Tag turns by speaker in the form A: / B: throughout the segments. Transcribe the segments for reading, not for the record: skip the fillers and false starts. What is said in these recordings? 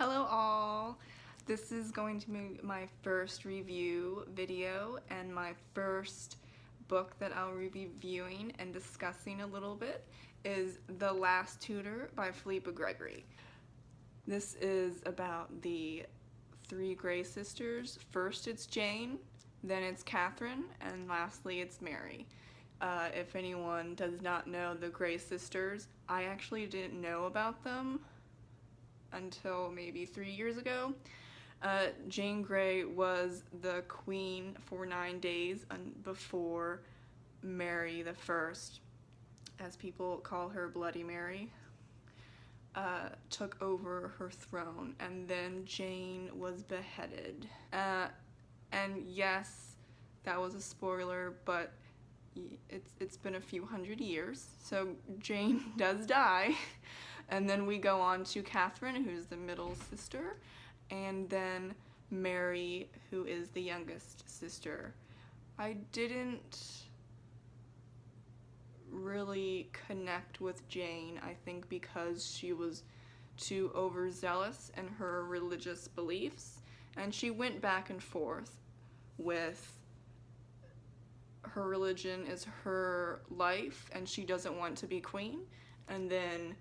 A: Hello all! This is going to be my first review video and my first book that I'll be reviewing and discussing a little bit is The Last Tutor by Philippa Gregory. This is about the three Grey sisters. First it's Jane, then it's Catherine, and lastly it's Mary. If anyone does not know the Grey sisters, I actually didn't know about them until maybe 3 years ago. Jane Grey was the queen for 9 days before Mary the First, as people call her Bloody Mary, took over her throne, and then Jane was beheaded. And yes, that was a spoiler, but it's been a few hundred years, so Jane does die. And then we go on to Catherine, who's the middle sister, and then Mary, who is the youngest sister. I didn't really connect with Jane, I think because she was too overzealous in her religious beliefs, and she went back and forth with her religion is her life and she doesn't want to be queen, and then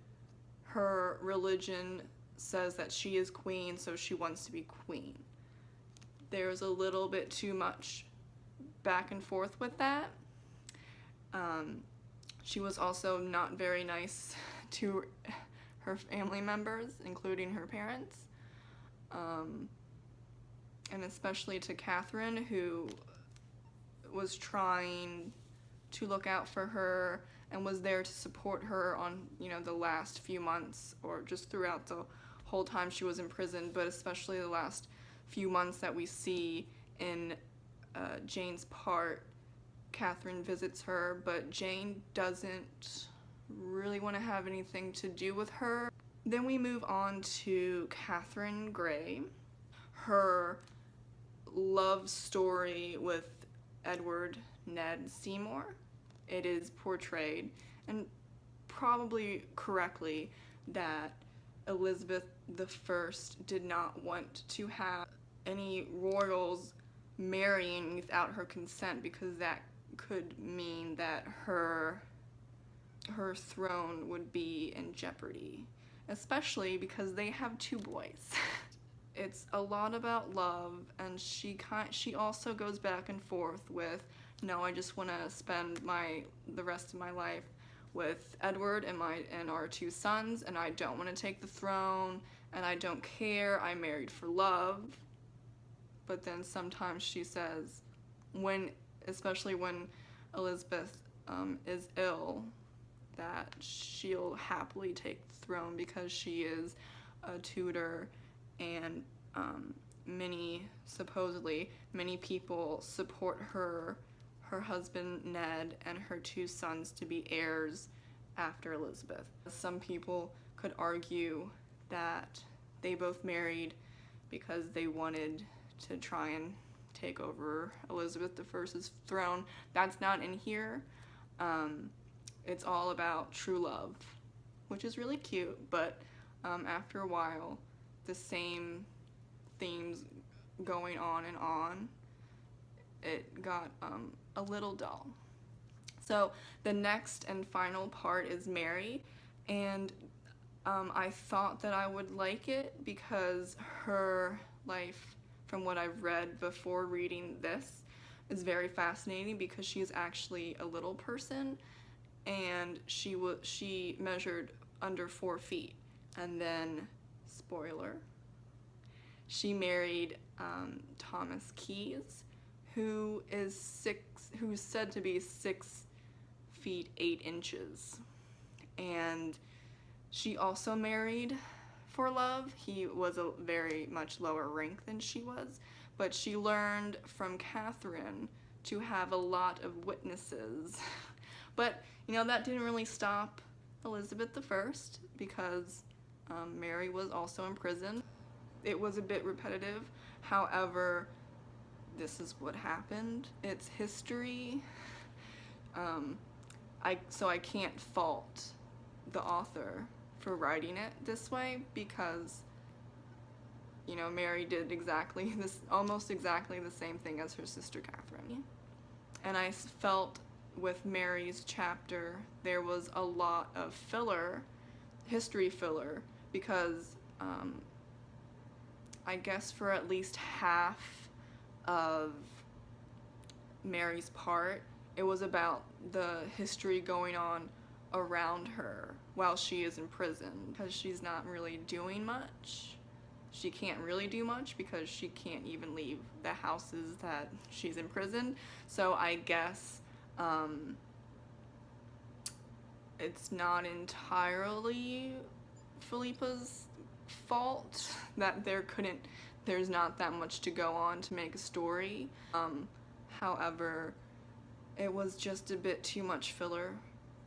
A: her religion says that she is queen, so she wants to be queen. There's a little bit too much back and forth with that. She was also not very nice to her family members, including her parents, and especially to Catherine, who was trying to look out for her and was there to support her on, the last few months, or just throughout the whole time she was in prison, but especially the last few months that we see in Jane's part. Catherine visits her, but Jane doesn't really want to have anything to do with her. Then we move on to Catherine Grey. Her love story with Edward Ned Seymour. It is portrayed, and probably correctly, that Elizabeth I did not want to have any royals marrying without her consent, because that could mean that her throne would be in jeopardy, especially because they have 2 boys. It's a lot about love, and she also goes back and forth with, no, I just want to spend the rest of my life with Edward and our 2 sons, and I don't want to take the throne, and I don't care, I married for love. But then sometimes she says, especially when Elizabeth is ill, that she'll happily take the throne because she is a Tudor, and supposedly many people support her husband Ned and her 2 sons to be heirs after Elizabeth. Some people could argue that they both married because they wanted to try and take over Elizabeth I's throne. That's not in here. It's all about true love, which is really cute, but after a while, the same themes going on and on, it got a little dull. So the next and final part is Mary, and I thought that I would like it because her life, from what I've read before reading this, is very fascinating, because she is actually a little person, and she measured under 4 feet, and then, spoiler, she married Thomas Keyes, who's said to be 6 feet 8 inches, and she also married for love. He was a very much lower rank than she was, but she learned from Catherine to have a lot of witnesses. But that didn't really stop Elizabeth I, because Mary was also in prison. It was a bit repetitive, however, this is what happened. It's history. So I can't fault the author for writing it this way, because you know, Mary did exactly this, almost exactly the same thing as her sister Catherine. And I felt with Mary's chapter there was a lot of filler, history filler, because I guess for at least half of Mary's part, it was about the history going on around her while she is in prison, because she's not really doing much. She can't really do much because she can't even leave the houses that she's in prison. So I guess it's not entirely Philippa's fault that there's not that much to go on to make a story. However, it was just a bit too much filler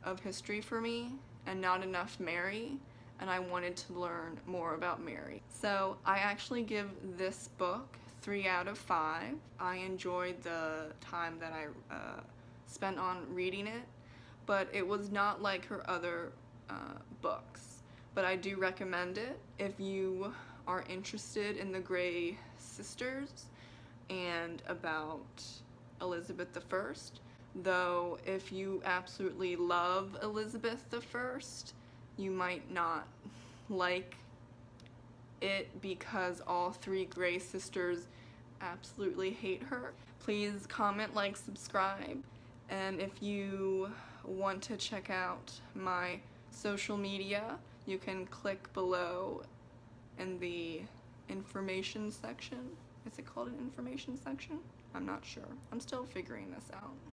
A: of history for me and not enough Mary, and I wanted to learn more about Mary. So I actually give this book 3 out of 5. I enjoyed the time that I spent on reading it, but it was not like her other books. But I do recommend it if you are interested in the Grey sisters and about Elizabeth I. Though if you absolutely love Elizabeth I, you might not like it because all 3 Grey sisters absolutely hate her. Please comment, like, subscribe, and if you want to check out my social media, you can click below in the information section. Is it called an information section? I'm not sure. I'm still figuring this out.